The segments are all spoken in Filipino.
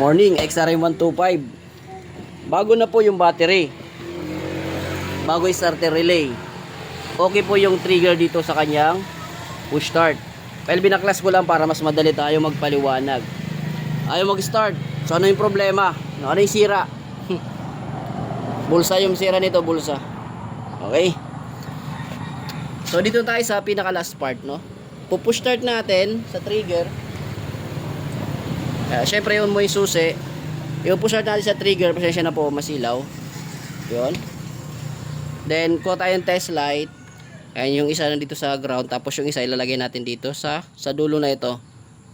Morning, XRM125. Bago na po yung battery. Bago yung starter relay. Okay po yung trigger dito sa kanyang push start. Well, binaklas ko lang para mas madali tayo magpaliwanag. Ayaw mag-start. So ano yung problema? Ano yung sira? Bulsa yung sira nito, bulsa. Okay. So dito tayo sa pinaka last part, no? Pupush start natin sa trigger. Syempre yun mo yung susi. Yung push start natin sa trigger, pasensya na po, masilaw. Yun. Then kuha tayong test light. Ayan, yung isa nandito sa ground, tapos yung isa ilalagay natin dito sa dulo na ito.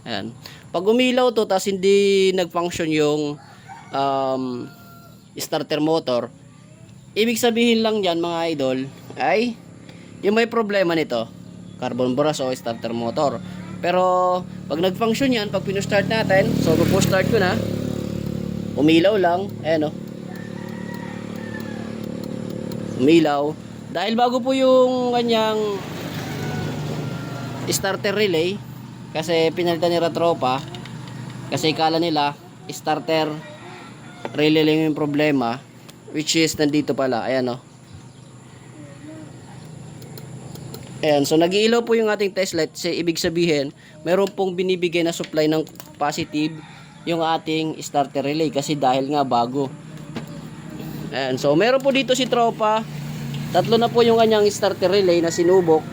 Ayan. Pag umilaw to, tapos hindi nag-function yung starter motor, ibig sabihin lang dyan mga idol, ay yung may problema nito, carbon brush o starter motor. Pero pag nag-function yan, pag pinu-start natin, so push start ko na, umilaw lang, ayan o. Umilaw. Dahil bago po yung kanyang starter relay, kasi pinalitan ni Ratropa, kasi kala nila starter relay lang yung problema, which is nandito pala, ayan o. Ayan, so nag-iilaw po yung ating test light, kasi ibig sabihin meron pong binibigay na supply ng positive yung ating starter relay, kasi dahil nga bago. Ayan, so meron po dito si Tropa, tatlo na po yung kanyang starter relay na sinubok,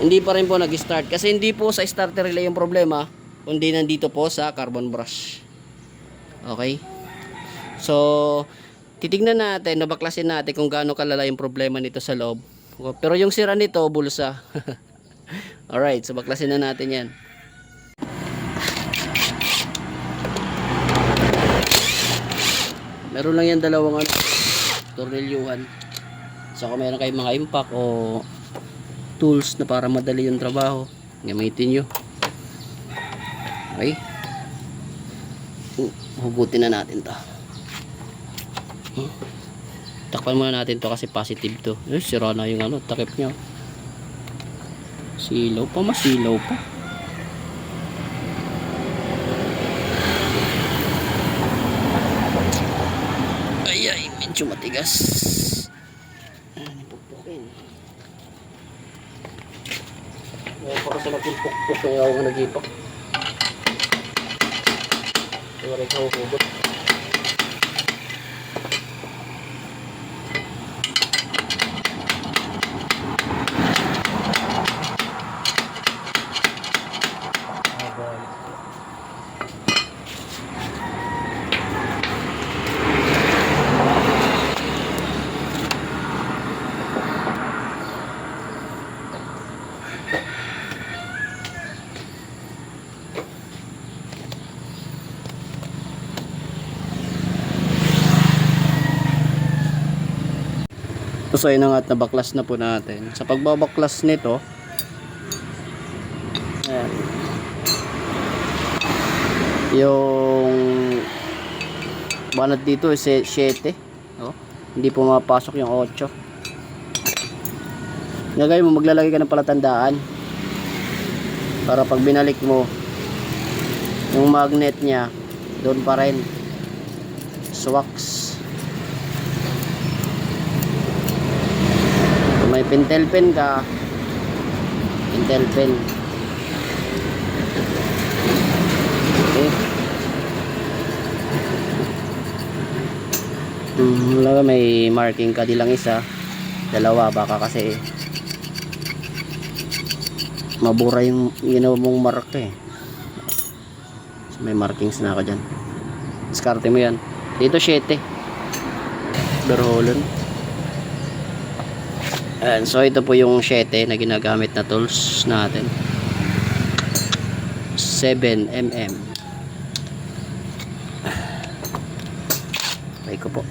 hindi pa rin po nag-start, kasi hindi po sa starter relay yung problema, kundi nandito po sa carbon brush. Okay, so titignan natin, nabaklasin natin kung gaano kalala yung problema nito sa loob. Pero yung sira nito, bulsa. Alright, so baklasin na natin yan. Meron lang yan dalawang tornilyuhan. So kung meron kayong mga impact o tools na para madali yung trabaho, gamitin nyo. Okay, hugutin na natin to. Takpan muna natin to kasi positive to. Sira na yung takip nyo. Silaw pa, masilaw pa. Ay, medyo matigas. Pukpukin. Para sa nagpukpuk kaya ako nag-ipak. Kaya rin ako hugot. So ayun na nga at nabaklas na po natin. Sa pagbabaklas nito, ayan, yung banat dito is 7, oh, hindi pumapasok yung 8. Gagawin mo, maglalagay ka ng palatandaan para pag binalik mo yung magnet nya doon pa rin wax. May pintel pen ka, pintel pen. Okay. Wala, may marking ka dilang isa, dalawa baka kasi mabura yung ginawa mong mark eh. So, may markings na ako dyan. Diskarte mo yan. Dito 7 berholon. Ayan, so ito po yung 7 na ginagamit na tools natin. 7mm. Try ko po.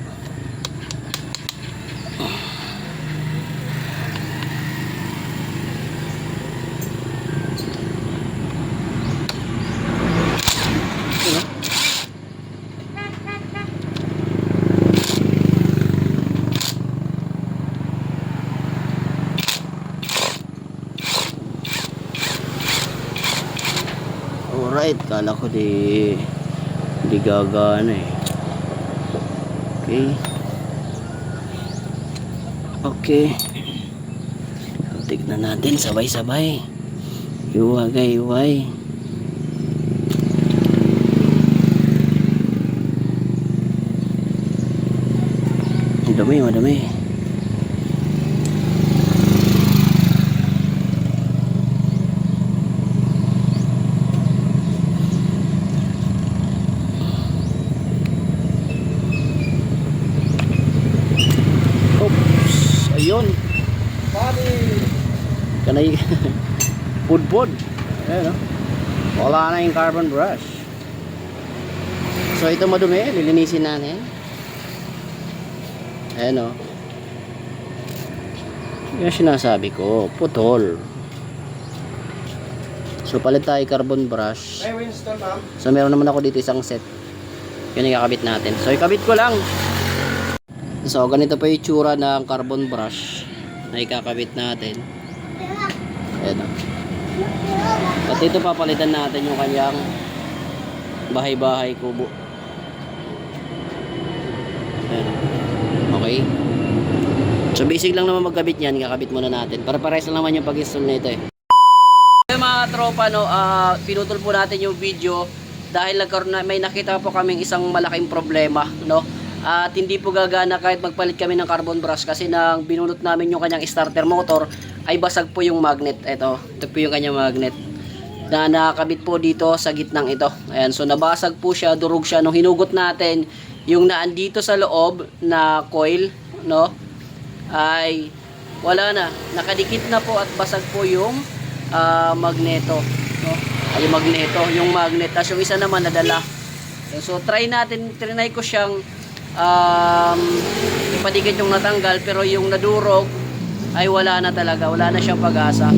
Alright, kala ko di Hindi gagana eh. Okay. Okay. Tignan natin sabay-sabay. Iwagay-iway. Madami, madami. Oops, ayun. Kanay pudpud. Ayan, no? Wala na yung carbon brush. So ito madumi, lilinisin natin. Ayan, o. Yung sinasabi ko, putol. So palit tayo carbon brush. So meron naman ako dito isang set. Yun yung kakabit natin. So ikabit ko lang. So ganito pa yung tsura ng carbon brush na ikakabit natin. Ayan, o. At ito papalitan natin yung kanyang bahay-bahay kubo. Ayan. Okay. So basic lang naman magkabit yan. Kakabit muna natin. Para pares lang naman yung pag-install nito eh. Mga tropa, no, pinutol po natin yung video dahil may nakita po kaming isang malaking problema, no? At hindi po gagana kahit magpalit kami ng carbon brush kasi nang binunot namin yung kanyang starter motor ay basag po yung magnet. Ito po yung kanyang magnet na nakakabit po dito sa gitnang ito. Ayan, so nabasag po siya, durog siya nung hinugot natin yung naandito sa loob na coil, no? Ay wala na, nakadikit na po at basag po yung magneto, no? Ay magneto, yung magnet, tapos yung isa naman nadala. So trinay ko siyang ipadikit yung natanggal, pero yung nadurog ay wala na talaga, wala na siyang pag-asa.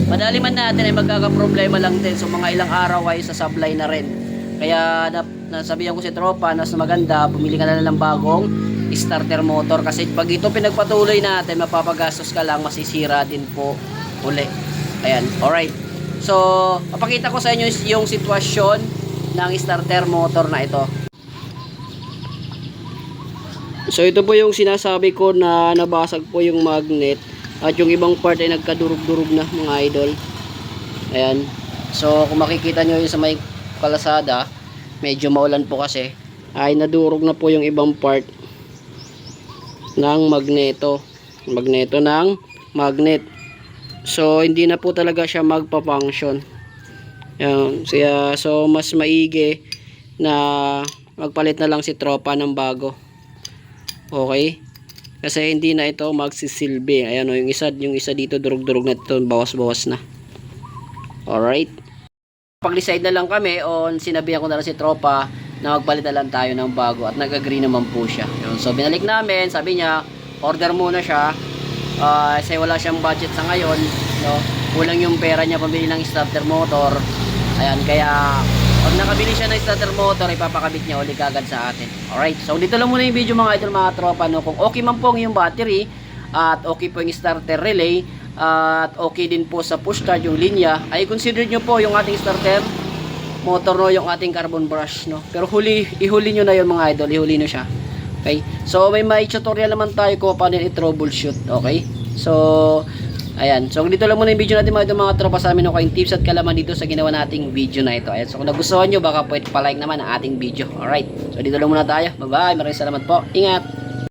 Madali man natin ay magkakaproblema lang din, so mga ilang araw ay sasablay na rin. Kaya nasabihan ko si tropa na maganda, bumili ka na lang ng bagong starter motor kasi pag ito pinagpatuloy natin, mapapagastos ka lang, masisira din po uli. Ayan, alright. So, papakita ko sa inyo yung sitwasyon ng starter motor na ito. So, ito po yung sinasabi ko na nabasag po yung magnet at yung ibang part ay nagkadurog-durog na, mga idol. Ayan. So, kung makikita nyo yung sa may kalasada, medyo maulan po kasi, ay nadurog na po yung ibang part ng magneto ng magnet. So hindi na po talaga siya magpa-function. So mas maigi na magpalit na lang si tropa ng bago. Okay? Kasi hindi na ito magsisilbi. Ayan o, yung isa dito durug-durug na ito, bawas-bawas na. Alright? Pag-decide na lang kami on, sinabihan ko na lang si tropa na magpalit na lang tayo ng bago at nag-agree naman po siya. Yun. So binalik namin, sabi niya order muna siya kasi wala siyang budget sa ngayon, no? Kulang yung pera niya pambili ng starter motor. Ayan, kaya pag nakabili siya ng starter motor, ipapakabit niya uli kagad sa atin. Alright, so dito lang muna yung video mga idol, mga tropa, no? Kung okay man po yung battery at okay po yung starter relay at okay din po sa push start yung linya, ay consider nyo po yung ating starter motor, no, yung ating carbon brush, no. Pero ihuli nyo na yun mga idol, ihuli nyo siya. Okay? So may tutorial naman tayo kung paano i-troubleshoot. Okay? So ayan. So dito lang muna yung video natin mga tropa, sa amin no, kayong tips at kalaman dito sa ginawa nating video na ito. Ayan. So kung nagustuhan nyo, baka pwede pa-like naman ang ating video. Alright. So dito lang muna tayo. Bye-bye. Maraming salamat po. Ingat.